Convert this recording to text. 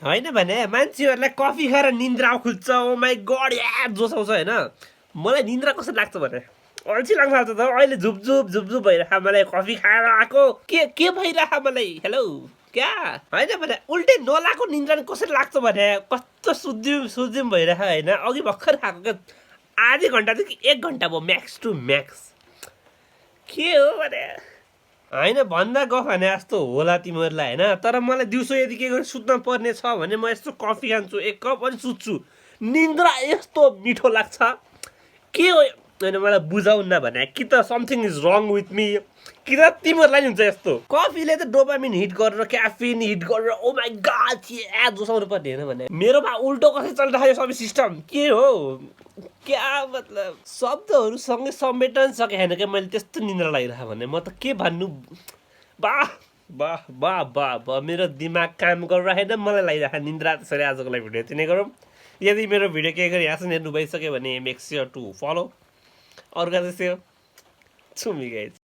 होइन भने मान्छेहरूलाई कफी खाएर निन्द्रा खुल्छ। ओ माई गड या जोसाउँछ होइन। मलाई निन्द्रा कस्तो लाग्छ भने अल्छी लाग्छ त अहिले झुपझुप झुपझुप भइरह मलाई कफी खाएर आएको के भइरह मलाई हेलो क्या होइन भने उल्टै नलाएको निन्द्रा कसरी लाग्छ भने कस्तो सुझ्यौँ भइरह होइन। अघि भर्खर खाएको क्या आधी घन्टादेखि 1 घन्टा भयो म्याक्स टु म्याक्स। के हो भने होइन भन्दा गफ भने जस्तो होला तिमीहरूलाई होइन। तर मलाई दिउँसो यदि के गरी सुत्न पर्ने छ भने म यस्तो कफी खान्छु 1 कप अनि सुत्छु। निन्द्रा यस्तो मिठो लाग्छ के हो होइन मलाई बुझाउन भने कि त something is wrong with me कि त तिमीहरूलाई नि हुन्छ यस्तो। कफीले त डोपामिन हिट गरेर क्याफिन हिट गरेर ओ माई गड जोसाउनु पर्ने होइन भने मेरोमा उल्टो कसरी चलिरहेको सबै सिस्टम के हो क्या मतलब शब्दहरू सँगै समेटन सके होइन क्या मैले त्यस्तो निन्द्रा लागिरहेको भने म त के भन्नु। वाह वाह वाह वाह वाह मेरो दिमाग काम गरिरहेन मलाई लागिरहेको निन्द्रा। त्यसरी आजको लागि भिडियो यति नै गरौँ। यदि मेरो भिडियो केही गरी यहाँसम्म हेर्नु भइसक्यो भने make sure to follow organise छुमी गाइज।